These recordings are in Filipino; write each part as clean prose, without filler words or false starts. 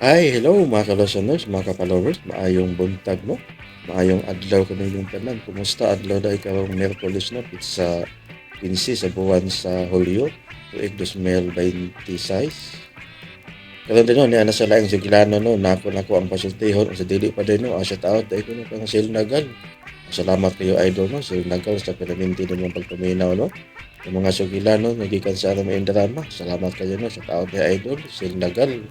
Hi, hello mga ka-listeners, mga ka-followers. Maayong buntag mo. Maayong adlaw kaninyong tanan. Kumusta adlaw dahil karong Merkulis na sa 15 sa buwan sa Hulyo, tuig 2026. Karon din no, niya na sa laing sigilano no, nako ang pasultihon sa dili pa din no, shout out dahil ko no kang Silnagal. Salamat kayo idol no, Silnagal sa pinaminti ng mga pagpaminaw no. Yung mga sugilano, nagikan sa alam drama. Salamat kayo no, shout out kay idol, Silnagal.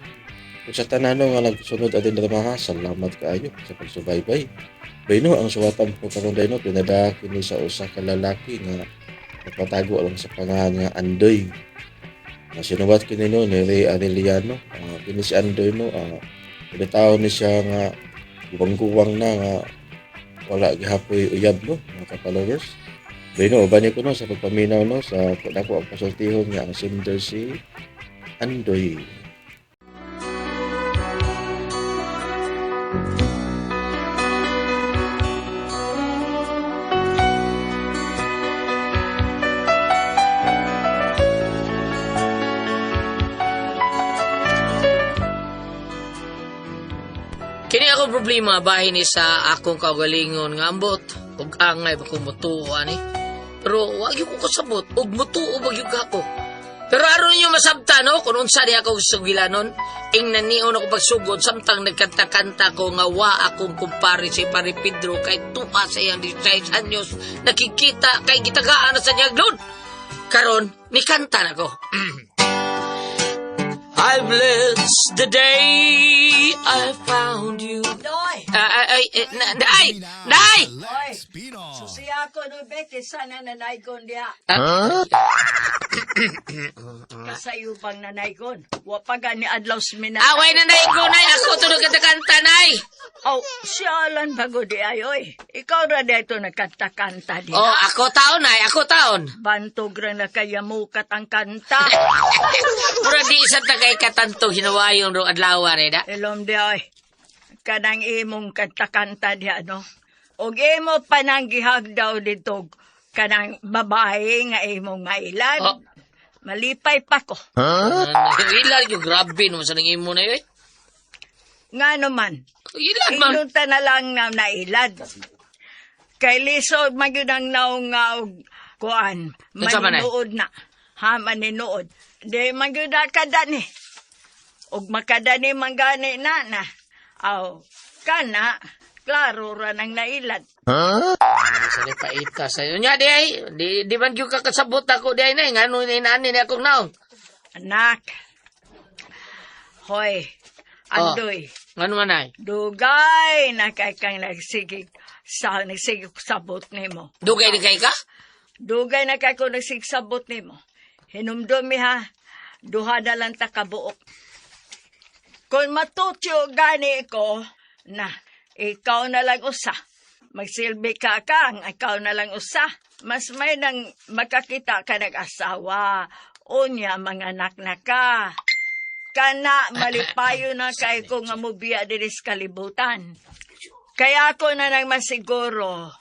Kung sa tanano nga nagsunod atin drama, salamat kaayo sa pagsubaybay. Bayno ang suwatan po karon dayno pinadaki ni sa usa ka lalaki nga nagpatago lang sa pangalan nga Andoy. Na sinuwat kini no ni Ray Arellano. Kini si Andoy no, pinataw ni siya nga guwang-guwang na nga wala gihapoy uyab no, mga followers. Bayno uban ko no sa pagpaminaw no sa dako ang pasultihon nga ang sender si Andoy. Kini ako problema bahin ni sa akong kaugalingon nga ambot ug angay ba ko mutuo ani. Pero wag ko kasabot ug mutuo ba gyud ako. Pero aron niyo masabtan no kun unsa di ako sugilanon ingnan niyo ako pagsugod samtang nagkanta-kanta ko nga wa akong kumpare si Pare Pedro kay tuwa sa iyang 16 anyos nakikita kay gitagaan na sa nyaglon. Karon ni kanta nako. I bless the day I found you. Doy! Day! Oy! Susi ako no Becky, sana nanaygon diya. Kasayo pang nanaygon. Wapaga ni Adlaw Smina. Away na ko, nay. Ako tulog kanta, nay. Oh, siyalan bago di ayoy. Ikaw ra dito nagkanta-kanta di. Oh, ako taon, nay. Ako taon. Bantog ra na kaya mukat ang kanta. Pura di isa tagay katanto hinawayon ro adlaw re da. Ilom di oy. Kanang imong kanta-kanta di ano. Og imo pananggihag daw dito kanang babae nga imong mailan. Oh. Malipay pa ko. Ilan yung grabe naman sa nangimo na yun. Nga naman. Ilan man. Inunta na lang na nailad. Kay lisod magyudang naungaw kuan. Unsa man ay? Maninuod na. Ha, maninuod. Di magyuda kada ni. Og makada ni manggani na. Aw, kana. Klaro ra nang nailad. Sa paita sa iyo. Nya, di man yung kakasabot ako di ay na. Nga nung inaanin ni akong naon. Anak. Hoy. Andoy. Ano man ay? Dugay na kay kang nagsigig sabot nimo. Dugay di kay ka? Dugay na kay ko nagsigsabot nimo. Hinumdumi ha. Duha na lang ta kabuok. Kung matutyo gani ko na ikaw na lang usa. Magsilbi ka kang ikaw na lang usa. Mas may nang makakita ka nag-asawa. Unya mga anak na ka. Kana malipayo na kay ko nga mubiya diris kalibutan. Kaya ako na nang masiguro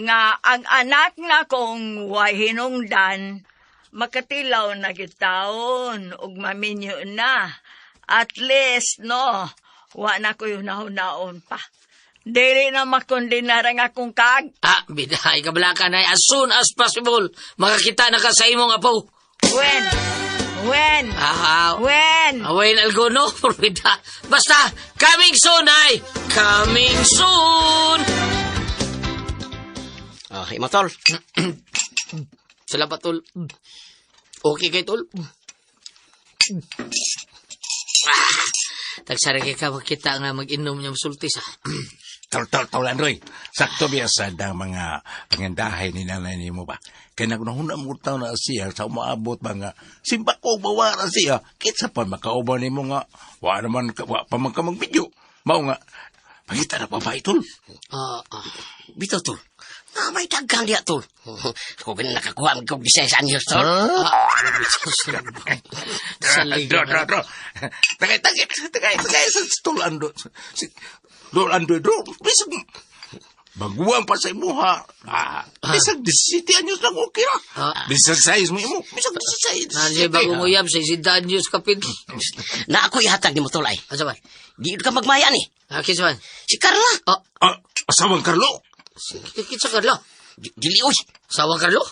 nga ang anak na kong way hinungdan makatilaw na gitaon ug maminyo na. At least no, wa na ko yung naon pa. Dili na makondinara nga akong kag. Biday, kabalakan ay as soon as possible. Makakita na ka sa imong apo. When? When? Algono? Basta, coming soon ay! Coming soon! Imo tol. Salamat, tol. Okay kay tol? Tagsari kay ka makita nga mag-inom niya masultis, Tol, Androy. Sakto biyasa ng mga pangandahay ni nanay ni mo ba? Kaya nagunahuna mo tao na siya sa umaabot ba nga, simba ko bawara siya, kitsa pa makauban ni mo nga, wa pa man ka mag-video. Mao nga, pangita na pa ba tol? Bitaw, tol. May dagang diya, tol. Kung nakakuha ang kong bisaya sa anyos, tol. Dro. Tagay, sa tol, Androy. Tol, Androy, bisag. baguan pa sa imo ha. Bisag 17 anyos lang okay ra. Bisag size mo imo. Bisag 16. Nandiyo bago mo yam sa isidaan Diyos kapit. Na ako ihatag ni mo tol ay. Asa man? Di ka magmaya ni. Kisa man? Si Carla. Oh, Asawang Carlo. kisa Carlo. Dili oy. Sawang Carlo?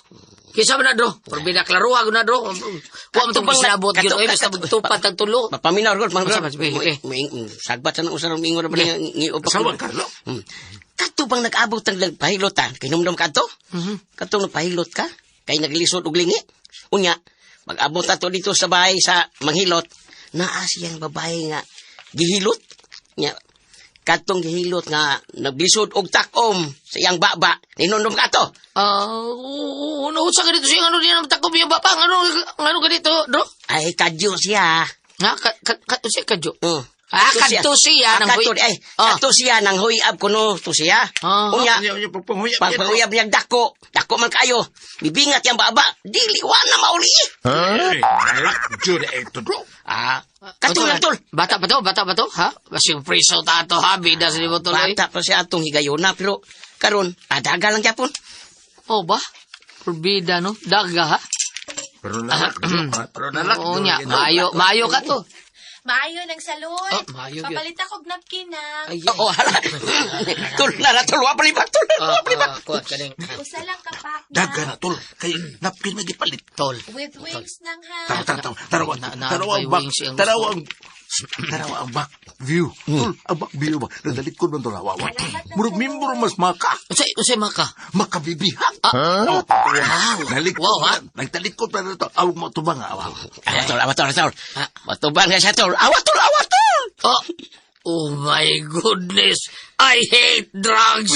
Kisa man na dro? Perbida klaro ako na dro. Wa mo itong sinabot yun. Ay, basta magtupat ang tulo. Paminaw ko man. Okay. Sagbat sa nang usarong mingo na ba ni upak. Asawang Carlo. Kato bang nag-abot ng nagpahilot ha? Kinumdum ka to? Katong nagpahilot ka? Kay naglisod og lingi? Unya, mag-abot ato dito sa bahay sa manghilot. Naa siyang babae nga gihilot. Nya, katong gihilot nga naglisod og takom sa iyang baba. Ninundum ka to? Sa ka dito siya, ano niya naman takop yung bapang, ano ka dito, bro? Ay, kadyo siya. Ha? Kato siya, kadyo. Kadto Kadto siya, nang huy. Kadto siya nang huyab kuno to siya. Unya, pagpanguyab niyang dako. Dako man kayo. Bibingat yang baba. Dili wa na mauli. Malak jud ito bro. Kadto lang tol. Bata pa to, ha? Basing preso ta to, ha? Bida sa libo tuloy. Bata pa siya atong higayona pero karon adaga lang gyapon. Oh, ba? Bida, no? Daga, ha? Pero nalak. Oo niya, mayo ka to. Maayo ng salon. Maayo yun. Papalit ako og napkin na. Hala. Tol na tol wa palibat tol. Kuat ka ning. Usa lang kapak Daga na. na tol. Kay napkin na gipalit. Tol. With wings nang ha. Tarawa ang back view. Tol, ang back view ba? Nadalit ko ng tolawa. Murag mimbro mas maka. Usay maka. Makabibihang. Wow. Nalikod Wow, ha? na. Nagtalikod pa na ito. Awag mo ito ba nga? Awat tol. Matubang nga siya tol. Awat tol. Oh my goodness. I hate drugs.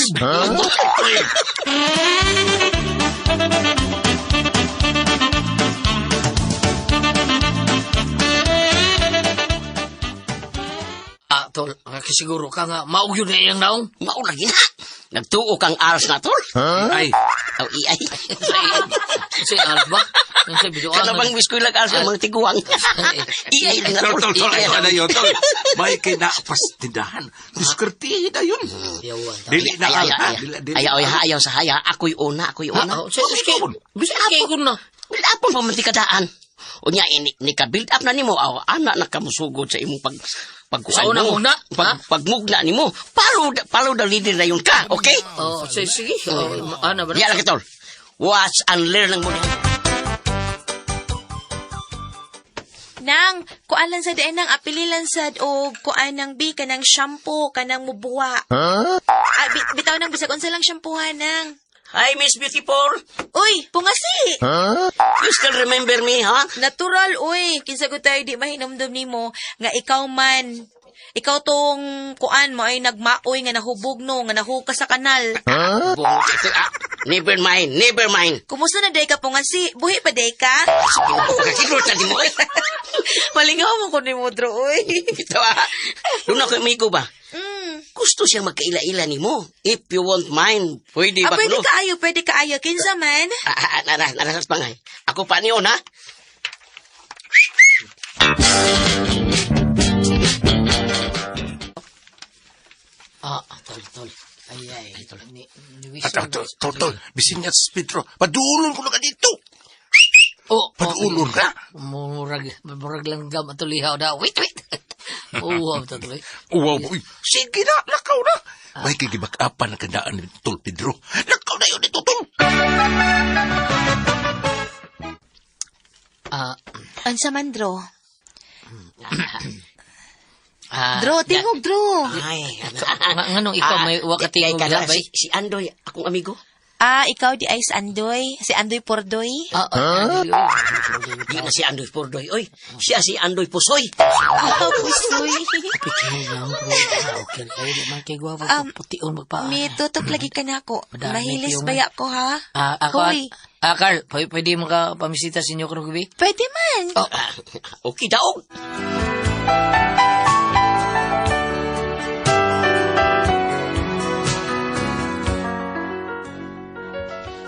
Tol, siguro ka nga, maug yun na iyang naong. Mao lagi na. Nagtuo kang aras na tol. Ay. Aw iay. Say, Alba? Yung sa video, Kalabang biskuy lang aras ng mga tiguang. Iay lang na tol. Tol, ito na yun, tol. May kinapas tindahan. Diskartihin na yun. Dili na ka. Ayaw sa haya. Ako'y una. Bisa kay ko na. Apon pa mantikadaan. Unya ni ka build up na nimo anak na kamusugod sa imong Sa unang-una? pagmugna nimo. Palo da leader na yun ka, okay? Sige. Ano ba? Diya lang kitol. Watch and learn lang mo din. Nang, kuan lang sa daan nang apililan sad o kuan nang bi kanang shampoo kanang mubuwa. Bitaw nang bisag unsa lang shampoohan nang. Hi, Miss Beautiful. Uy, pungasi. You still remember me, ha? Natural, uy. Kinsa ko tayo di mahinumdum nimo nga ikaw man. Ikaw tong kuan mo ay nagmaoy nga nahubog no, nga nahuka sa kanal. Never mind. Kumusta na day ka pungasi? Buhi pa day ka? Kakilot na di mo. Malingaw mo ko ni mo, dro, uy. Ito Doon ako amigo ba? Gusto siyang magkaila-ila ni mo. If you won't mind, pwede ba kuno? Pwede kaayo. Kinsa man? Narasas pa nga. Ako pa niyon, ha? Tol. Ay, tol. Tol, bisin niya sa speedro. Padulon ko na ka dito. Padulon ka. Murag lang gam at lihaw na. Wait. Wow, tol. Wow, sige na, lakaw na. May kigibak-apan na kandaan ni Tol Pedro. Lakaw na yun ito, Tol. Ansa man, dro? Dro, tingog, dro. Ay, Nganong ikaw may wakatingog na ba? Si Andoy, akong amigo. Ikaw di ay si Andoy. Si Andoy Pordoy. Di na si Andoy Pordoy. Oy, siya si Andoy Pusoy. Pusoy. Okay, di man kay gwapo putiun magpa. May tutok lagi ka na ako. Madami Mahilis kayong- baya ko, ha? Ako, Hoy. Carl, pwede mo ka pamisita sa inyo karong gabi? Pwede man. Okay, daog.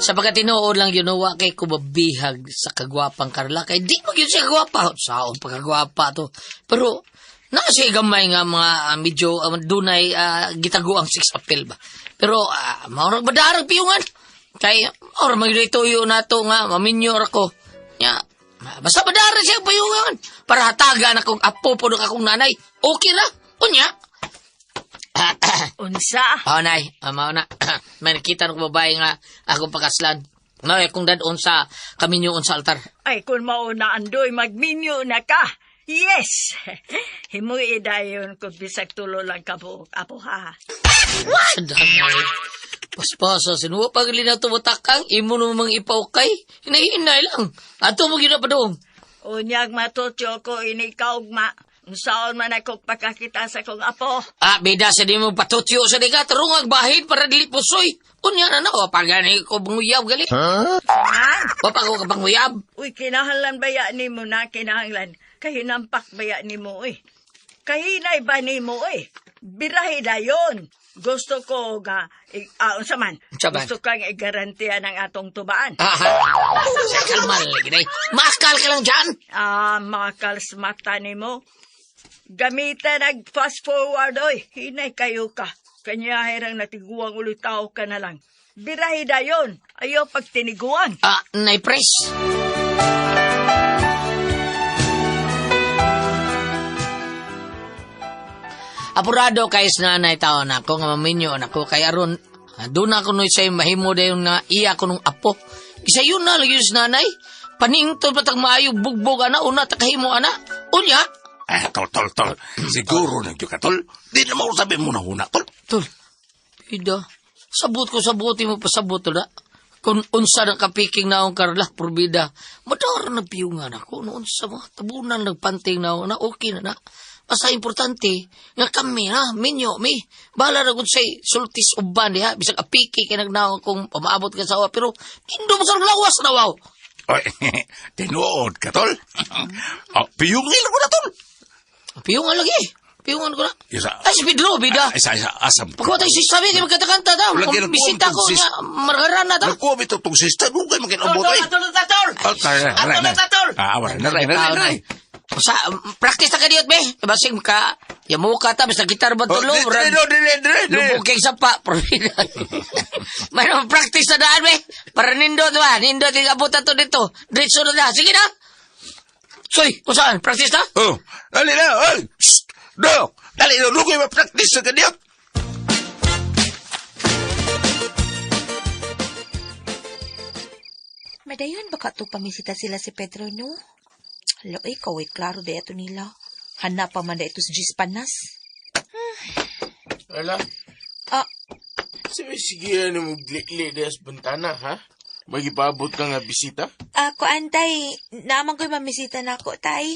Sa pagkatinuod lang yun, wa kay kubabihag sa kagwapang Carla. Kay di mo yun siya gwapa. Saon pagkagwapa to. Pero, Nasa gamay nga mga medyo dunay gitaguang sex appeal ba. Pero maurag badarag piyungan. Kay or magditoyo nato nga maminyor ako. Nya basta badarag siya piyungan para hatagan akong apo pod akong nanay. Okay ra. Unya. Unsa? Nay, mao na. May nakita ng babae nga akong pakaslan. No, kung dadon sa kaminyoon sa altar. Ay, kung mauna andoy, magminyo na ka. Yes! Himuy dayon kung bisag tulo lang ka po, apo ha. Damay. Paspasa, sinuwa pag linaw tumutakang, imo namang ipaukay. Hinahinay lang. Ato mo gina pa doon. Unyag matutyo ko inikaugma. Unsaon man ako pakakita sa kong apo. Bida sa di mo patutyo sa diga, tarungag bahin para dili pusoy. Unya na pagani ko banguyab gali. Man, Papa ko kabanguyab. uy, kinahanglan baya ni mo na, kinahanglan. Kahinampak baya ni mo, uy. Kahinay ba ni mo, uy? Birahe dayon. Gusto ko nga, unsa man, Unsa man? gusto kang igarantiya ng atong tubaan. Sa kalmal lagi na. Maskal ka lang dyan. Mga kalsmata ni mo. Gamitan nag fast forward, oy. Hinay kayo ka. Kanya hirang natiguang ulit tao ka na lang. Birahe dayon. Ayaw pag tiniguan. Naipress. Apurado kay nanay tao na ako nga maminyo na ako kay aron doon ako no say mahimo dayon nga iya ko nung apo. Isa yun na lagi sa nanay. Paningtod patag maayo bugbog ana una takahimo ana. Unya. Tol. Siguro nagyo ka, tol. Di na mo sabi mo na huna, tol. Tol. Pida. Sabuti mo pasabot na. Kung unsa ng kapiking naong karla purbida. Madara na piyungan ako noon sa mga tabunan nagpanting na okay na. Basta importante, nga kami ha, minyo, bahala na kung say, sultis uban ha, bisag apiki kay nagnaw kung pamaabot ka sa awa, pero hindi mo sa lawas na wow. Oy, tinuod ka, tol. Piyungin ko na, tol. Piyungan lagi, piyungan ko na. Isa. Ay, si Pedro, bida. Isa, asam. Pagkatay si sabi, kaya magkanta-kanta daw. Lagi Kung na bisita ko, sis- nga, margarana daw. Nakuha mo itong sista, nungay makinabot, ay. Naray. Sa, practice na ka diyot, be. Basing ka, yamu ka ta, basta gitar ba tulo, Dire. lubog kay sapa. Mayroon practice na daan, be. Para nindot ba? Nindot yung abutan to dito. Diretso na na. Sige na. Soy, kung saan? Practice na? Oh, dali na, oy. Shh. Do. Dali na, nungay ma-practice na kaniyot. Madayon baka to pamisita sila si Pedro, no? Halo, ikaw ay klaro da ito nila. Hanap pa man da ito sa Gis Panas. Ala, Ah, sige na mo glikli des bentana, ha? Magipabot ka nga bisita? ako antay, naman ko'y mamisita na ako, tay.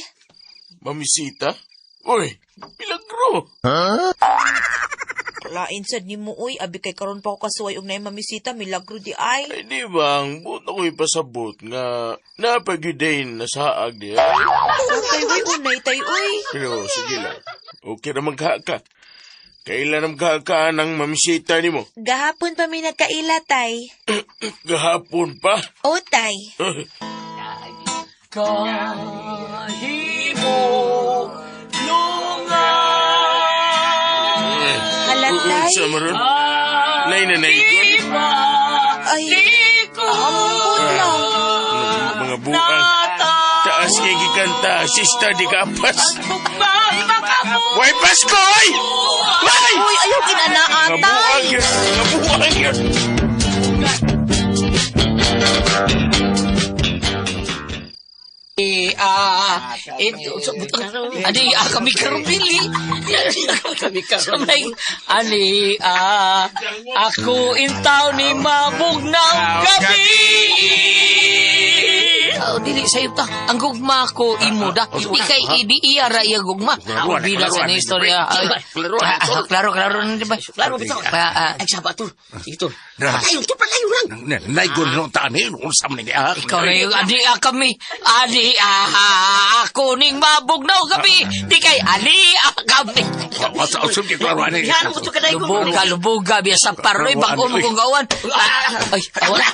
Mamisita? Uy, milagro! Lain sad ni mo, uy, abi kay karon pa ako kasuway og naay mamisita, milagro di ay. Ay di bang, buot ako'y pasabot nga napagyudayin na saag di ay. Tay, uy, unay, tay, uy. Pero sige lang, okay na magha ka. Kailan na magha ka ng mamisita ni mo? Gahapon pa mi nagkaila, tay. Gahapon pa? O, tay. Kahimo Hala, tay. Sa maron? Nay na naigon? Ay, ampun lang. Mga buang. Taas kay gikanta, sista di kapas. Way Pasko, ay! Way! Uy, ayaw kinanaan, Mga tay. buang yun! Mga buang yun! Ani, kami karubili. Kami karubili. Ani, ako intaw ni mabog ng gabi. Dili sa'yo ta. Ang gugma ko imo da. Di kay di iya ra iya gugma. Bida sa ni istorya. Klaro. Klaro bitaw. Ay, sabat, tol. Sige, tol. Palayo lang. Naigon nung tani, nung sa mga niya. Ikaw na yung adi kami. Adi ako ning mabog ng gabi. Di kay adi kami. Sa usap niya, klaro, ano yun? Yan, gusto ka na ikon. Lubuga, biya sa paroy, bago mo kong gawan. Ay, awan.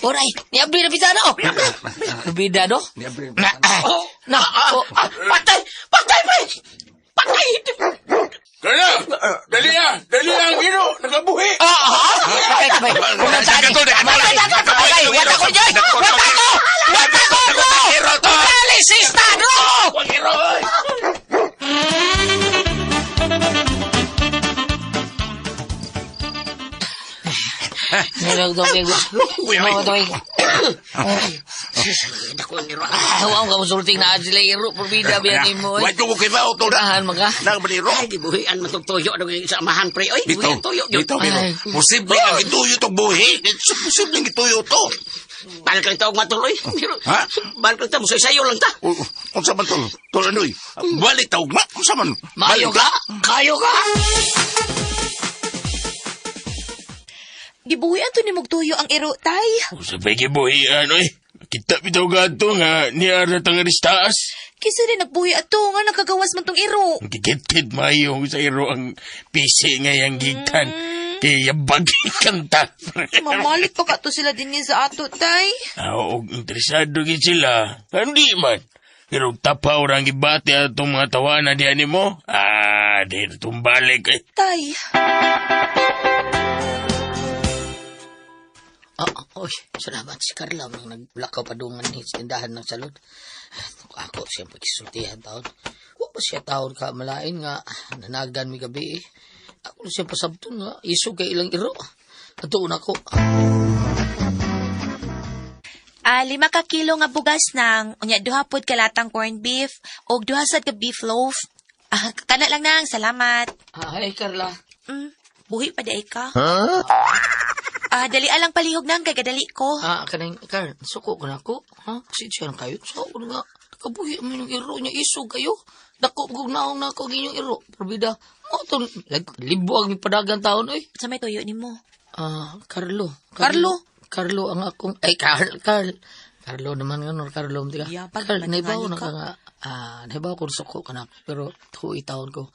Oray, niabli na bitano. Bida, no? Niya, Patay, pre! Patay! Kaya! Dali ang iro! Nagabuhi! Patay ka ba? Saka to, Patay! Wala ko dyan! Wala ko! Hero to! Alisista! No! Wag iro! Oy! Nilog domingo. Mga domingo. Dako ang iro. Huwag ka musulting na sila iro. Probida biyan mo. Wait ko kay ba to na. Tahan mga. Nang baliro. Ay, gibuhian matugtuyo sa amahan, pre. Oy, Dito. gibuhian tuyo. Dito, pero Ay. posible ang ituyo to buhi. Posible ang ituyo to. Balik lang ito matuloy. Ha? Balik lang ito. Musay-sayo lang ta. Kung sa man to? Tol, anoy? Balik tawag ma. Kung sa man? Mayo ka? Kayo ka? Gibuhian to ni Mugtuyo ang iro, tay. Sabay gibuhian, oy. Kita bitaw gato nga niara tang aristaas. Kisa rin nagbuhi ato nga nakagawas man tong iro. Gigit-git mayo sa iro ang pisi nga yang gitan. Kaya bagi kanta. Mamalit pa ka to sila din niya sa ato, tay. Og interesado gid sila. Hindi man. Pero tapaw orang gibati atong mga tawanan diyan mo. Di tumbalik eh. Tay. Oy, salamat si Carla nang naglakaw padungan ni tindahan ng salud. Ako siyang pagkisultihan taon. Huwag pa siya taon ka malain nga nanagan mi gabi eh. Ako na siyang pasabton nga isog kay ilang iro. Atuon ako. 5 ka kilo nga bugas nang unya duha pod kalatang corned beef o duha sad ka beef loaf. Kana lang nang, salamat. Hi, Carla. Buhi pa day ka. Dali alang palihog nang kay kadali ko. Kanang, Carl, suko ko na ako. Kasi siya kayo. So, ako nga, kabuhi mo yung iro niya, isog kayo. Dako, gugnaong na ako ginyong iro. Probida, ito, libo ang padagang taon, oy. Sa may tuyo ni mo. Carlo. Carlo? Carlo ang akong, Carl. Carlo naman nga, Carlo, hindi ka. Yapag Carl, naman naibaw tingali na ka. ka nga, naibaw ko suko ka na, pero tuwi taon ko.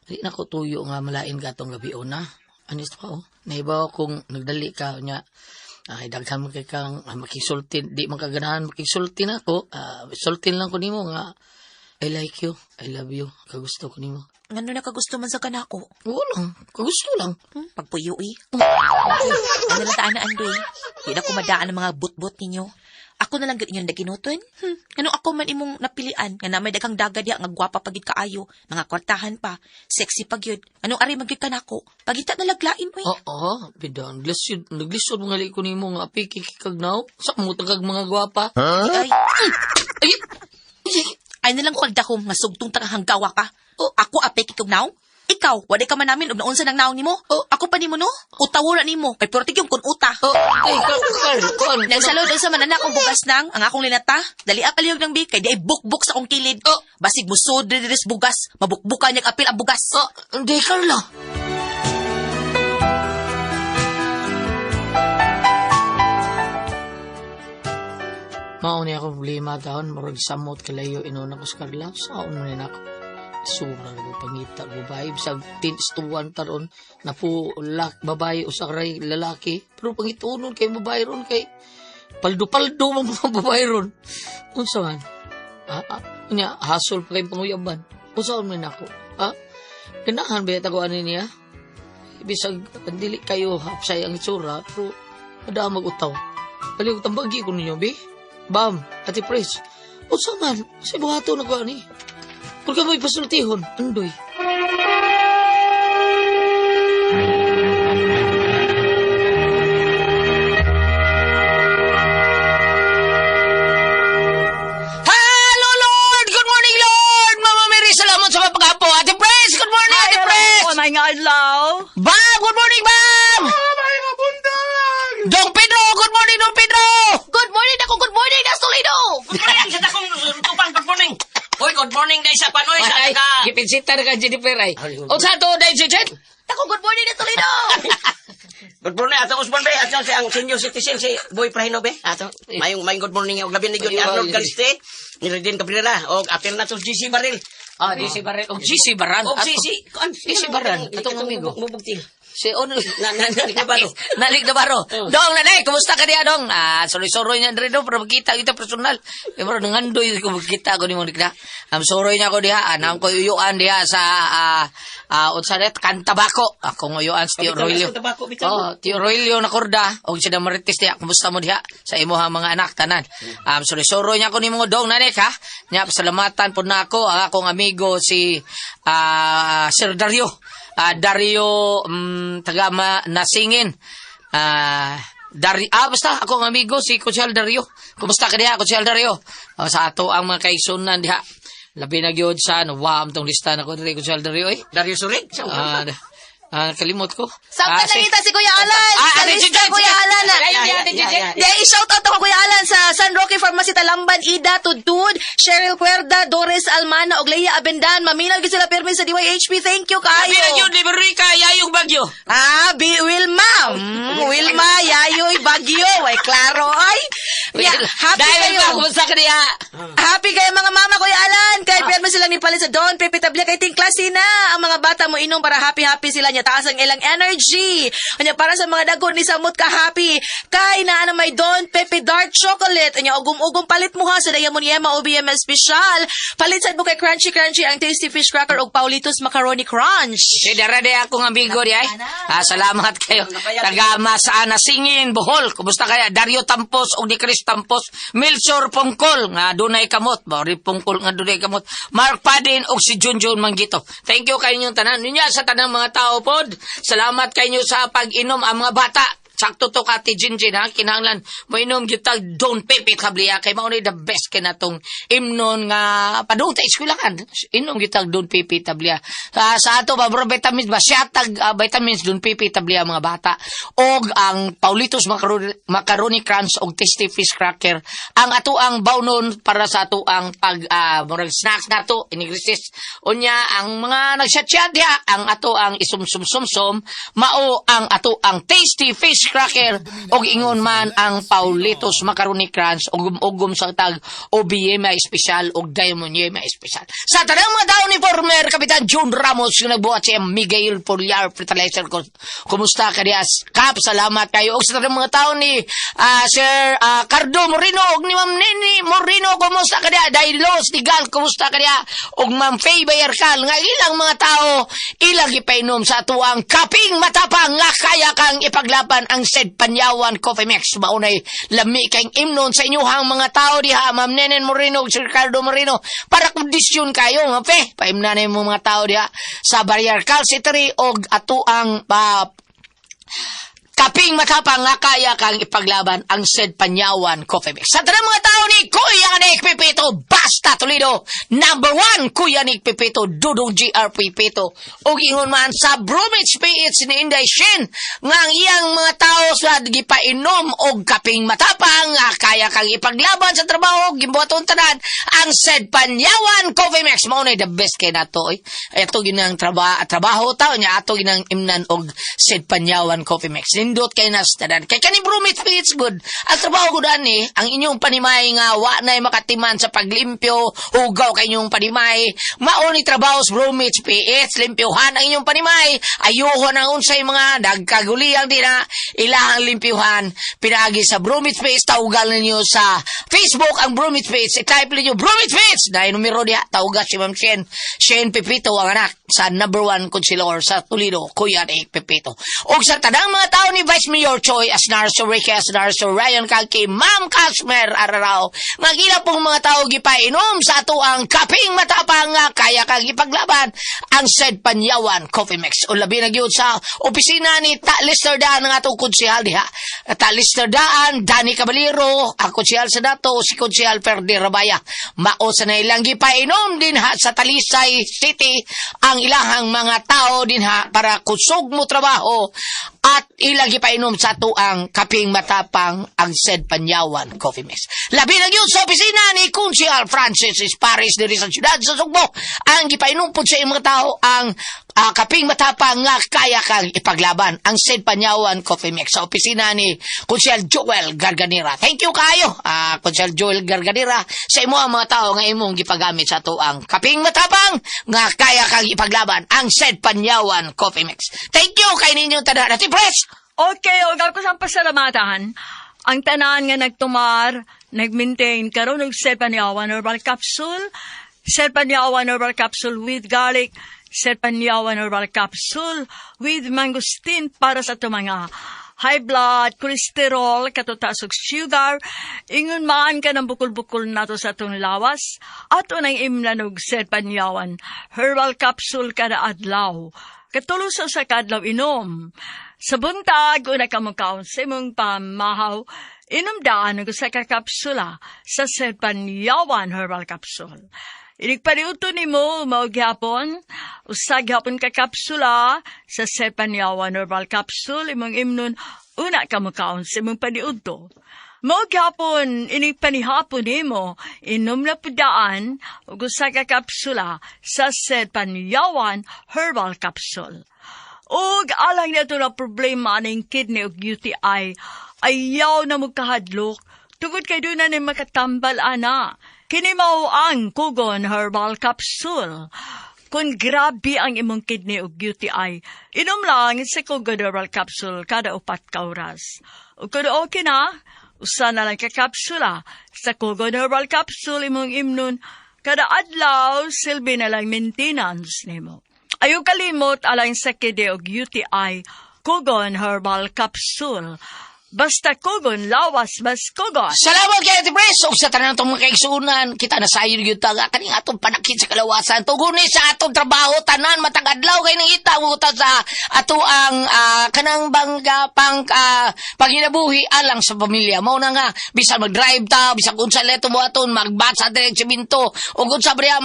Hindi na ko tuyo nga malain ka itong gabi una. Anis pa, naibaw kung nagdali ka, niya, daghan mo kay kang makisultin, di makaganahan makisultin ako, sultin lang ko nimo nga, I like you, I love you, kagusto ko nimo. Ngano na kagusto man sa kanako? Walang, kagusto lang. Pagpuyo eh. Ano lang taan na andoy? Di na ko madaan ang mga butbot ninyo. Ako na lang gid inyong daginuton. Ano ako man imong napilian nga na may daghang daga diha nga gwapa pagid kaayo, mga kwartahan pa, sexy pagyud. Anong ari magyud kanako? Pagita na laglain oy. Oo, bidang, naglisod mga liko nimo nga apiki kikagnaw, sa mo tagag mga gwapa. Ay, Ay, ay na lang pagdahom nga sugtong takahanggawa ka. Ako apay kikugnaw? Ikaw, wala ka man namin og naunsa nang naong nimo? Ako pa nimo no? Utawo na nimo. Kay purtig yung kun uta. Carl, Nang salod sa manana akong bugas nang ang akong linata. Dali palihog ng bik kay di ay bukbuk sa akong kilid. Basig musod diris bugas, mabukbukan niya apil ang bugas. hindi, Carla. Mauni ako problema taon, marag samot kalayo inuna ko sa Carla. Saan mo rin ako? Sobrang nagpangita babae. Bisag tinistuan taron na po babae o sakray lalaki. Pero pangitunon kay babae ron kay paldo-paldo mga babae ron. Unsa man? Nya hasol pa kay panguyaban. Unsa man ako? Ganahan ba ako ani niya? Bisag dili kayo hapsay ang itsura pero ada mag-utaw. Baliw tambagi ko ninyo bi. Bam, Ate Pres. Unsa man? Sa buhato na ko ani. Kung ka mo'y pasultihon, andoy. Hello, Lord! Good morning, Lord! Mama Mary, salamat sa pagkapo. Ate Pres, good morning, Ate Pres! Oh my God, Law. Bam, good morning, Bam! Dong Pedro, good morning, Dong Pedro! Good morning ako, good morning, Das Toledo. Good morning, sa takong tupang, good morning. Hoy, good morning, guys, sa panoy, sa Ay, taga. gipinsita na ka, Jennifer, ay. O sa to, dahil si Jen? Ako, good morning, Das Toledo. Good morning, ato Usman be, ato si ang senior citizen, si Boy Prahino be. Ato, mayong good morning, og labi ni Good Arnold Galiste, ni Redin Cabrera, og apil na to GC Baril. GC Baran. O, GC Baran. Og GC, GC Baran. Atong amigo. Mubugtil. Si Ono. Nalig na baro. Nalig na baro. Dong, nanay, kumusta ka diya, Dong? Sorry niya rin, pero magkita kita personal. Pero nangandoy ko magkita ko ni mo nikda. Sorry niya ko diha. Anang ko uyuan diha sa, unsanet, Cantabaco. Ako nguyuan sa Tio Roilio. Tio Roilio na korda. O siya na maritis diha. Kumusta mo diha? Sa imo ha mga anak, tanan. Sorry niya ko ni mo, Dong, nanay ka. Nya, pasalamatan po na ako, ang akong amigo si, Sir Dario. Dario taga Nasingin. Basta akong amigo si Kusyal Dario. Kumusta ka diha, Kusyal Dario? Sa ato ang mga kaisunan diha. Labi na gyud sa wam tong lista na ko diri Kusyal Dario Dario Surig. kalimot ko. Saan ka nakita si Kuya Alan? Sa Ate lista, Gigi, Kuya Alan. Yeah. I-shout out ako Kuya Alan sa San Roque Pharmacy Talamban, Ida Tudtud, Cheryl Cuerda, Doris Almana, og Leia Abendan. Maminaw gyud sila permi sa DYHP. Thank you Labi na kayo. gyud libre ka yayong bagyo. Wilma. Wilma, Yayoy, Bagyo. Ay, klaro. Ay. Yeah, happy Dahil kayo. ba kumusta ka diha? Happy kayo mga mama, Kuya Alan. Kahit permi silang nipalit sa Don, Pepitablia kay ting klase na. Ang mga bata mo inom para happy-happy sila niya. Taas ang ilang energy. Kanya para sa mga dagon ni Samot ka happy. Kay na may Don Pepe Dark Chocolate. Kanya ugum-ugum palit mo ha sa Diamond Yema OBM Special. Palit sad mo kay Crunchy Crunchy ang Tasty Fish Cracker og Paulitos Macaroni Crunch. Si Darade akong amigo di ay. Salamat kayo. Taga Masana Singin, Bohol. Kumusta kaya? Dario Tampos o ni Chris Tampos. Milsor Pongkol nga dunay kamot. Bari Pongkol nga dunay kamot. Mark Padin o si Junjun Manggito. Thank you kayo yung tanan. Ninya sa tanang mga tao pod. Salamat kayo sa pag-inom ang mga bata. Sakto to ka ti Jinjin ha, kinahanglan mo inom gitag Don Pepe Tablia kay mao ni the best kay natong imnon nga padung ta eskwelahan. Inom gitag Don Pepe Tablia. Sa ato ba bro vitamins ba siya tag vitamins Don Pepe Tablia mga bata og ang Paulitos Macaroni Crunch og Tasty Fish Cracker ang ato ang bawnon para sa ato ang pag murag snacks nato inigrisis unya ang mga nagchat-chat diha ang ato ang isumsum-sumsum mao ang ato ang Tasty Fish Cracker og ingon man ang Paulitos Macaroni Crunch ugum sa tag OBM Special og Diamond Yema Special. Sa tanang mga daw ni former Kapitan June Ramos yung nagbuhat siya Miguel Poliar Fertilizer ko. Kumusta ka diya? Kap, salamat kayo. Og sa tanang mga tao ni Sir Cardo Moreno og ni Ma'am Nini Moreno, kumusta ka diya? Dailos Tigal, kumusta ka diya? Og Ma'am Faye Bayarkal nga ilang mga tao ilang ipainom sa tuang kaping matapang nga kaya kang ipaglaban ang said Panyawan Coffee Mix. Maunay lami kayong imnon sa inyuhang mga tao diha, Ma'am Nenen Moreno, Sir Ricardo Moreno, para kondisyon kayo nga pe. Paimnanay mo mga tao diha sa Barrier Calcitry og ato ang kaping matapang nga kaya kang ipaglaban ang said Panyawan Coffee Mix. Sa tanang mga tao ni Kuya Nick Pipito, Basta Toledo, number 1, Kuya Nick Pipito, Dudong GR Pipito, o ingon man sa Bromwich PH ni Inday Shin, nga ang iyang mga tao sa gipainom og kaping matapang nga kaya kang ipaglaban sa trabaho, gimbuhaton tanan, ang said Panyawan Coffee Mix. Maunay the best kay nato. Ito ginang trabaho tao niya, ato ginang imnan og said Panyawan Coffee Mix. Nindot kay nastadan. Kay kani Bromwich PH good. Ang trabaho ko dani, ang inyong panimay nga wa nay makatiman sa paglimpyo, hugaw kay inyong panimay. Mao ni trabaho sa Bromwich PH, limpyuhan ang inyong panimay. Ayuhon ang unsay mga nagkaguliang din na ilahang limpyuhan. Pinagi sa Bromwich PH, tawgal ninyo sa Facebook ang Bromwich PH. I-type ninyo Bromwich PH. Dahil numero diya, tawag si Ma'am Shen. Shen Pipito ang anak sa number 1 consilor sa Toledo, Kuya Nick Pipito. O sa tanang mga tao ni Vice Mayor Choi Asnarso Ricky Asnarso Ryan Kalki Ma'am Kasmer Ararao magila pong mga tao gipainom sa ato ang kaping matapang nga kaya kang ipaglaban ang said Panyawan Coffee Mix o labi na gyud sa opisina ni Ta Lister Daan ng atong konsehal diha. Ta Lister Daan, Danny Caballero ang konsehal sa dato si konsehal Ferdi Rabaya mao sa nailang gipainom din ha sa Talisay City ang ilahang mga tao din ha para kusog mo trabaho at ilagi pa inom sa tuang kaping matapang ang said Panyawan Coffee Mix. Labi na yun sa opisina ni Kunsyal Francis Paris diri sa siyudad sa Sugbo. Ang gipainom po sa mga tao ang kaping matapang nga kaya kang ipaglaban ang said Panyawan Coffee Mix sa opisina ni Kunsyal Joel Garganira. Thank you kayo, Kunsyal Joel Garganira, sa imo ang mga tao nga imong gipagamit sa tuang kaping matapang nga kaya kang ipaglaban ang said Panyawan Coffee Mix. Thank you kay ninyong tanan. Ati Press! Okay, o ako sa pasalamatan. Ang tanan nga nagtumar, nag-maintain karon og Said Panyawan Herbal Capsule, Said Panyawan Herbal Capsule with garlic, Said Panyawan Herbal Capsule with mangosteen para sa ito mga high blood, cholesterol, katutaas og sugar, ingon maan ka ng bukol-bukol nato sa itong lawas, ato nang imlanog Said Panyawan Herbal Capsule kada adlaw. Katulos sa kadlaw inom. Sa buntag, una ka mong sa imong pamahaw, inom daan ng sa kakapsula sa Said Panyawan Herbal Capsule. Inikpaliuto ni mo, maugyapon, usag hapon kakapsula sa Said Panyawan Herbal Capsule, imong imnon, una ka mong sa imong paniuto. Maugyapon, inikpanihapon ni mo, inom na pudaan, usag kakapsula sa Said Panyawan Herbal Capsule. Og alang na ito na problema ng kidney o UTI, ayaw na magkahadlok, tugod kay doon na ni makatambal ana. Kini mao ang Kugon Herbal Capsule. Kung grabe ang imong kidney o UTI, inom lang sa Kugon Herbal Capsule kada 4 ka oras. O kung okay na, usa na lang ka-kapsula sa Kugon Herbal Capsule imong imnon, kada adlaw silbi na lang maintenance nimo. Ayaw kalimot alang sa kidney o UTI, Kugon Herbal Capsule. Basta Kugon, lawas, mas Kugon. Salamat kay Ate Pres. O sa tanan itong mga kaigsunan, kita na sayo yung taga, kaning atong panakit sa kalawasan. Tuguni sa atong trabaho, tanan, matagadlaw kayo ng itamuta sa ato ang kanang bangga pang panginabuhi alang sa pamilya. Mao na nga, bisan mag-drive ta, bisan kung sa leto mo aton, magbasa direct siminto, o kung sa bria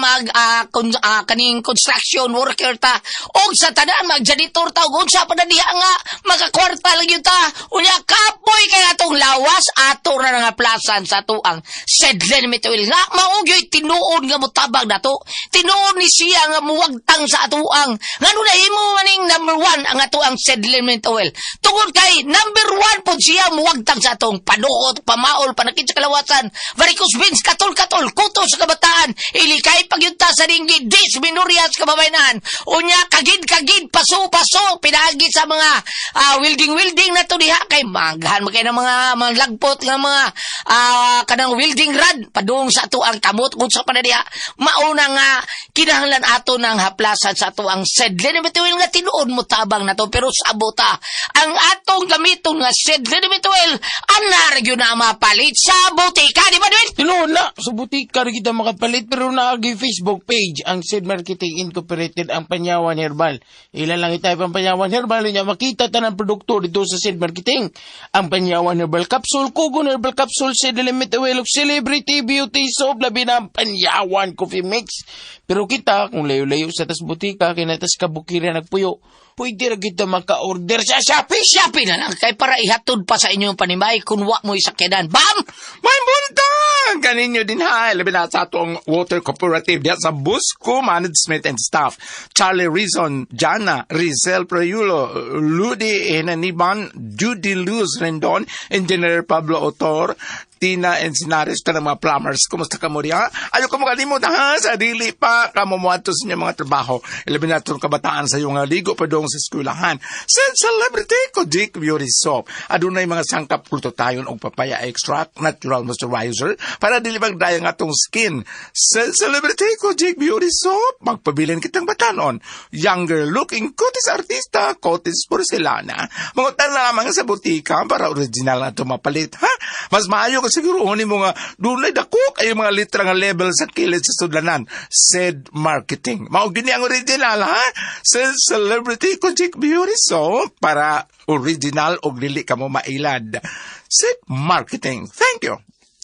kaning construction worker ta, o sa tanan, mag-janitor ta, o kung sa panadiha nga, magkakwarta lang yun ta, unya kapoy kay atong lawas, ato na nga plasan sa tuang sedlen mituil nga maugyoy tinuod nga mutabag nato, tinuod ni siya nga muwagtang sa atuang ngano na himo maning number 1 ang atuang sedlen mituil tungod kay number 1 pod siya muwagtang sa atong panuot, pamaol, panakit sa kalawasan, varicose veins, katol-katol, kuto sa kabataan, ilikay pagyunta sa ringgit, dysmenorrhea sa kababayanan, unya kagid-kagid, paso-paso, pinagi sa mga welding na to diha kay maghan magkay ng mga lagpot nga mga kanang welding rod padung sa ato ang kamot kung sa panadiha mauna nga kinahanglan ato ng haplasan sa ato ang sedlen bituel nga tinuod mo tabang na to pero sabota ang atong gamiton nga sedlen bituel ana ra gyud na mapalit sa butika di ba din? Tinuod na, sa butika rin kita makapalit pero naagi Facebook page ang Said Marketing Incorporated ang Panyawan Herbal. Ilan lang itay pang Panyawan Herbal niya makita tanang produkto dito sa Said Marketing. Ang Panyawan Herbal Capsule, Kugon Herbal Capsule, Said Limited Oil of Celebrity Beauty Soap, labi na ang Panyawan Coffee Mix. Pero kita, kung layo-layo sa tas butika, kinatas kabukira nagpuyo, pwede rin kita maka-order sa Shopee. Shopee na lang kay para ihatod pa sa inyong panimay kung wa mo isakyanan. Bam! May buntang! Kaninyo din ha. Labi na sa atong water cooperative diya sa Busco Management and Staff. Charlie Rizon, Jana, Rizel Prayulo, Ludi Enaniban, Judy Luz Rendon, Engineer Pablo Otor, Tina Encinares ka ng mga plumbers. Kumusta ka mo riya? Ayaw ko makalimot ha. Sa dili pa kamumuato sa inyong mga trabaho. Ilabi na itong kabataan sa iyong ligo pa doon sa eskwelahan. Sa celebrity ko, Dick Beauty Soap. Adunay mga sangkap kulto tayon og papaya extract, natural moisturizer, para dili magdaya nga itong skin. Sa celebrity ko, Dick Beauty Soap. Magpabilin kitang batanon. Younger looking kutis artista, kutis porcelana. Mangutan lamang sa butika para original na ito mapalit ha. Mas maayo ka siguro ni mo nga dunay dako kay mga litra nga level sa kilid sa sudlanan. Said Marketing. Mao gini ang original ha. Said Celebrity Kojic Beauty Soap para original og dili ka mo mailad. Said Marketing. Thank you.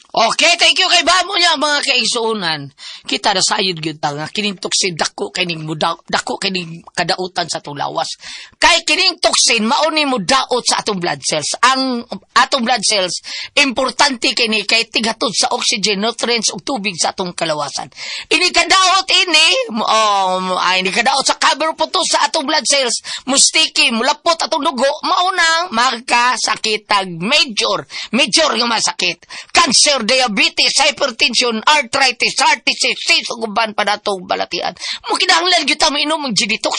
Okay, thank you kay Bamo niya mga kaigsuunan. Kita na sayod gyud ta nga kining toksin dako kining dako kining kadautan sa atong lawas. Kay kining toksin mao ni mudaot sa atong blood cells. Ang atong blood cells importante kini kay tigatod sa oxygen, nutrients ug tubig sa atong kalawasan. Ini kadaot ini kadaot sa cover puto sa atong blood cells. Mustiki, mulapot atong dugo, mao nang magkasakitag major nga masakit. Cancer, diabetes, hypertension, arthritis, heart disease, uban pa natong balatian. Mo kinahanglan gyud ta mainom og G-Detox.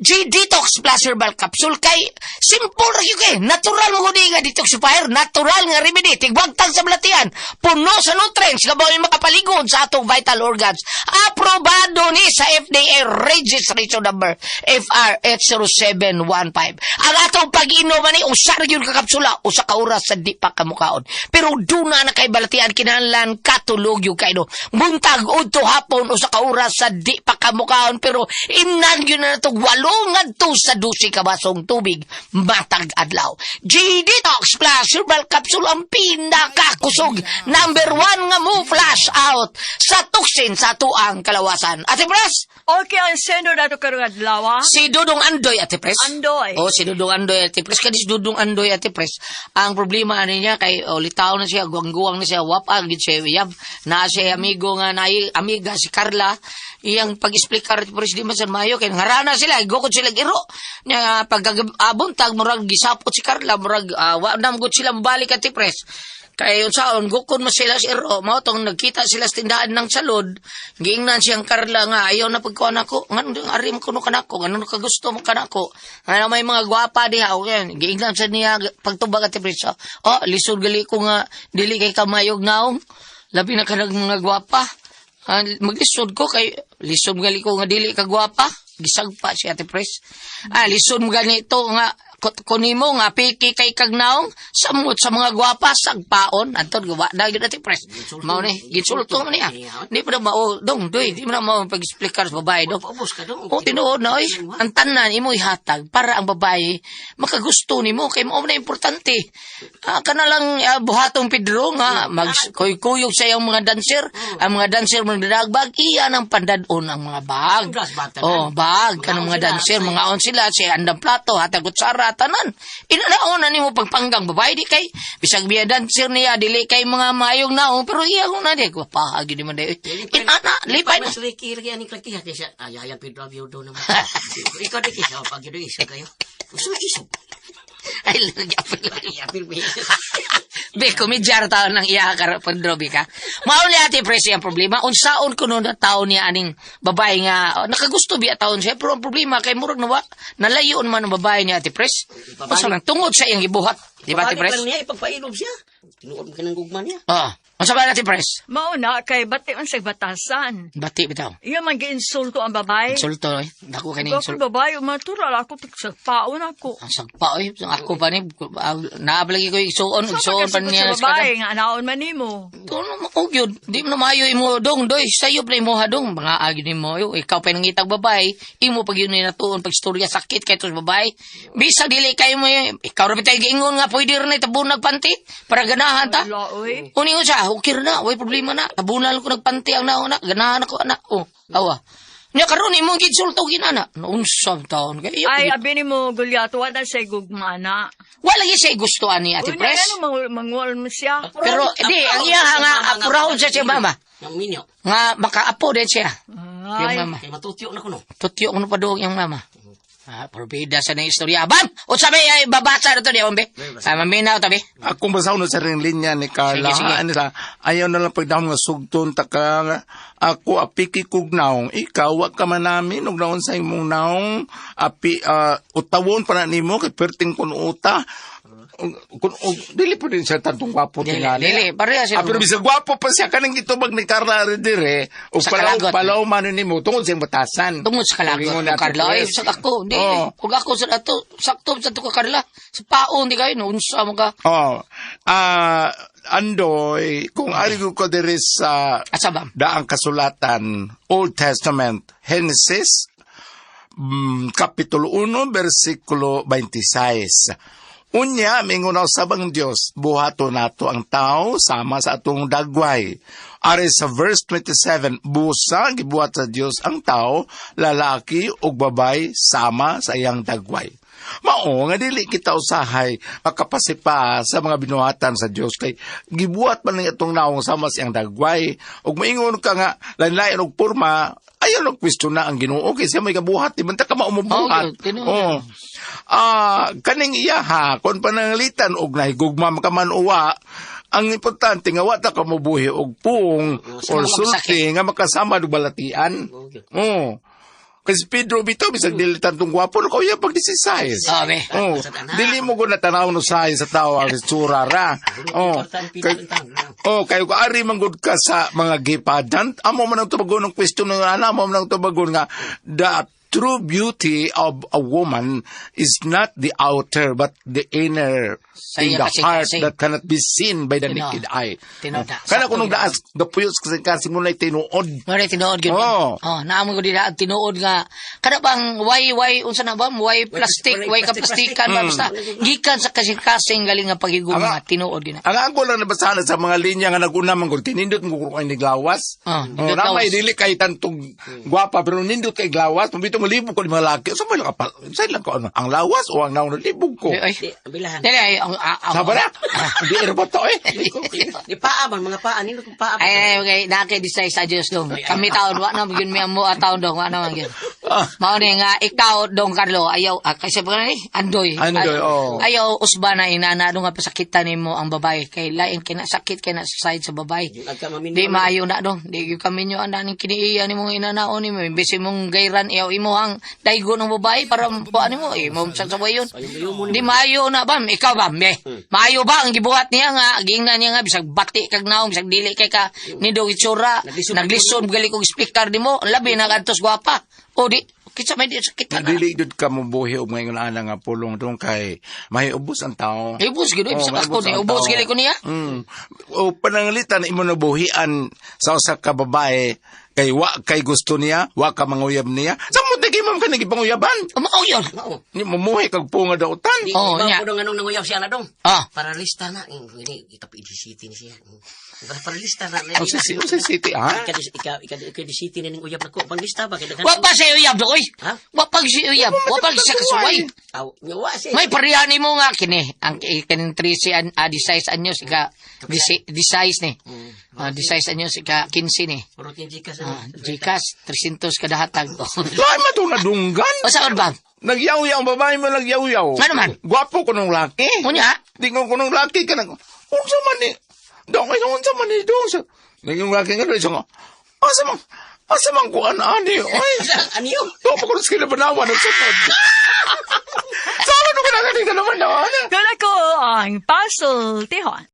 G-Detox plus herbal capsule kay simple ra gyud kay natural mo gudi nga detoxifier, natural nga remedy tigwagtang sa balatian, puno sa nutrients labaw ni makapaligod sa atong vital organs. Aprobado ni sa FDA registration number FRH0715. Ang atong pag-inom ni usa ra gyud ka kapsula, usa ka oras sa di pa kamukaon. Pero duna na kay balatian kinahanglan katulog yung kaino. Buntag udto hapon usa ka oras sa di pa kamukaon pero imnan gyud na natong 8 ngadto sa 12 ka basong tubig matag adlaw. G-Detox plus herbal capsule ang pinakakusog number 1 nga mo flash out sa toksin sa tuang kalawasan. Ate Pres, Okay, ang sendo na ito karong adlaw. si Dudong Andoy, Ate Pres. Andoy. Oh, si Dudong Andoy, Ate Pres. Kadis Dudong Andoy, Ate Pres. Ang problema niya kay litaw na siya, guwang-guwang na siya, wapag, siya, yab. Na siya amigo nga, amiga si Carla. Iyang pag-explicar, Ate Pres, di man sa mayo. Kaya ngarana sila, gukod sila iro. Pag-abuntag, murag gisapot si Carla, murag, namgod sila mabalik, Ate Pres. Kaya yun saon, gukon mo sila si Iro, mautong nagkita sila sa tindahan ng salod, giingnan siyang Carla nga, ayaw na pagkuhan ako, nga nung arim ko no kanako, nga nung kagusto mo kanako, nga may mga gwapa diha, o yan, giingnan siya niya, pagtubag at iprisa, lisod gali ko nga, dili kay kamayog naong, labi na ka ng mga gwapa, maglisod ko kay, lisod gali ko nga dili ka gwapa, gisagpa si Ate Pres, lisod mo ganito nga, kunimo nga piki kay kagnaong samot sa mga gwapa sagpaon anton gawa na gyud Ate Pres mao ni ginsulto man niya di pa na mao dong doy di man na mao pag-explicar sa babae dong o tinuod na oy ang tanan imo ihatag para ang babae makagusto nimo kay mao na importante kana lang buhatong Pedro nga magkuyog sa iyang mga dancer ang mga dancer magdadagbag iyan ang pandadon ang mga bag bag kanang mga dancer mga on sila si andang plato hatag kutsara tanan. Inanaon nimo pagpanggang babae di kay bisag biya dancer niya dili kay mga mayong naong pero iya ko na di ko pahagi di man day. Inana lipay na. Mas liki lagi ani klaki hati sa ayayan Pedro Aviodo naman. Ikaw di kisa pag yun isa kayo. Gusto iso. Ay lapil. Be komedjar taon nang iya karo Pedrobi ka. Mauli Ate Pres ang problema unsaon kuno na taon niya aning babae nga nakagusto biya taon siya pero ang problema kay murag nawa nalayon man ang babae niya Ate Pres. Unsa man tungod sa iyang gibuhat. Di ba Ate Pres? Niya ipagpainom siya. Tinuod ka ng gugma niya. Unsa ba Ate Pres? Mauna kay bati man sa batasan. Bati bitaw. Iya man giinsulto ang babae. Insulto oy. Dako kay Ako insulto. babae matural ako tigsapaon ako. Ang sagpa oy, ako pa ni naablagi ko isuon pa niya sa babae nga anaon man nimo. Tuno mo gyud, di mo na maayo imo dong doy, sayo pa imo hadong mga agi nimo yo, ikaw pa nangitag babae, imo pag yun ni natuon pag istorya sakit kay tos babae. Bisag dili kay mo ikaw ra bitay giingon nga pwede ra na tabunag panty para ganahan ta. Wala oy. Uni ko siya, okay na, way problema na. Tabunal ko nagpanty ang naon na, ganahan ako anak. Awa. Nya karon imo gisulto ginana. Unsam taon kay Ay abi nimo Goliath wala say gugmana. wala gyud siya gusto ani Ate Pres. Ano mangual mo siya? Pero di ang iya nga apurahon siya siya mama. Yang minyo. Nga makaapo din siya. Ay, Yung mama. Kay matutyo na kuno. Tutyo ko pa doon yung mama. Probida sa nang istorya. Bam! O sabi, babasa na to di, ombe. Maminaw, tabi. Akong basaw na sa ring linya ni Carla. Sige, sige. Ano sa, ayaw na lang pagdahong nga sugton, taka ako apiki kog naong. Ikaw, wag ka man namin, ug naon sa imong naong, utawon pa na nimo, kay perting kun uta. Dili po din siya tantong gwapo tingali. Dili, pareha siya. Pero bisa gwapo pa siya, kanang itubag ni Carla dire, o Sa kalagot. palaw man nimo, tungod siyang batasan. Tungod sa kalagot Ingon ng natin, Carla. Ay, Pres. sa ako. Di, Oo. kung ako sa ato, sakto sa ito ka Carla. Sa paon, di kayo, unsa mo ka. Andoy, kung arigo ko dire sa Asabam. daang kasulatan, Old Testament, Genesis, Kapitulo 1, versikulo 26. Unya, mingunaw sabang Diyos, buhato nato ang tao sama sa atong dagway. Are sa verse 27, busa gibuhat sa Diyos ang tao, lalaki ug babay sama sa iyang dagway. Mao nga dili kita usahay makapasipa sa mga binuhatan sa Dios kay gibuhat man ning atong naong sama sa iyang dagway ug maingon ka nga lain-lain og porma ayaw og question na ang Ginoo kay siya may kabuhat di man ta ka maumubuhat. Kaning iya ha kon panangalitan og nahigugma ka man uwa ang importante nga wa ta ka mobuhi og pung or sulti nga makasama og balatian. Kasi Pedro bitaw bisag dili tantong gwapo no kauya pag 16. Sabi. Dili mo ko natanaw no sayon sa tao ang itsura ra. Kay ko ari manggod ka sa mga gipadan, amo man ang tubagon ng question ng ana mo man ang tubagon nga the true beauty of a woman is not the outer but the inner in the heart that cannot be seen by the naked eye. Kana kunong daas gapuyos kasi mo na tinuod. Mare tinuod gyud. Naamo ko dira tinuod nga kada bang why unsa na ba why plastic why ka plastikan ba basta gikan sa kasing-kasing galing nga paghigugma tinuod gyud. Ang ako lang nabasahan sa mga linya nga naguna man gud tinindot mo ko ni glawas. Ramay dili kay tantong gwapa pero nindot kay glawas pabito mo libog ko ni mga laki. Sa lang kapal. Sa lang ko ang lawas o ang naon libog ko. Bilahan. Dili Saba na? Hindi erbo to eh. Di paa man mga paa nindot kung paa. Ay, okay, nakakidisay sa Diyos dong. Kami taon, wa na, yun may mo taon dong, wa na, yun. Mao ni nga, ikaw, dong Carlo, ayaw, kasi pa na Andoy. Andoy, Ayaw, usba na, inana, nga pasakitan ni mo ang babae. Kay lain, sakit kay na sa side sa babae. Di maayo na dong. Di kami nyo, andaning kiniiya ni mong inanaon ni mo. Imbesi mong gayran, iyaw, imo ang daigo ng babae, para puan ni mo, mo sagsabay yun. Di maayo na, bam, ikaw, bam, maayo ba ang gibuhat niya nga, gingna niya nga, bisag bati kag naong, bisag dili kay ka, nidong itsura, naglisod, gali kong speaker di mo, labi na kantos gwapa. O di, kitsa may di sakit ka na. Dili dud ka mabuhi og ngayon ana nga pulong dong kay mahiubos ang tao. Ubos gid bisag ako ni ubos gali ko niya. O panangalitan imo nabuhian sa usa ka babae kay wa kay gusto niya, wa ka manguyab niya. Sa mo tigay man ka nagipanguyaban. Mao yun. Ni mamuhi kag punga dautan. Nya. Ko dong anong nanguyab siya na dong. Para lista na ini kita pi city ni siya. Para lista na. Sa city ha? Ika di city na ning uyab nako. Pang lista ba kay Wa pa siya uyab doy. Wa pa siya uyab. Wa pa siya kasuway. Nyawa siya. May parihani mo nga kini. Ang kaning 13 16 anyos ika 16 ni. 16 anyos ika 15 ni. Rutin jikas. Jikas 300 kada hatag. Dai man to nadunggan. O saan ba? Nagyaw-yaw ang babae mo nagyaw-yaw. Ano man? Gwapo ko nung laki. Unya? Tingnan ko nung laki ka nag... Unsa man ni... Dong ay unsa man ni dong sa... Naging laki nga doon siya nga... Asa man ko ani? Oy! Aniyo? Doon pa ko rin sila banawan ng sukod. Sama nung ka naman naman. Kala ko ang puzzle, tihon.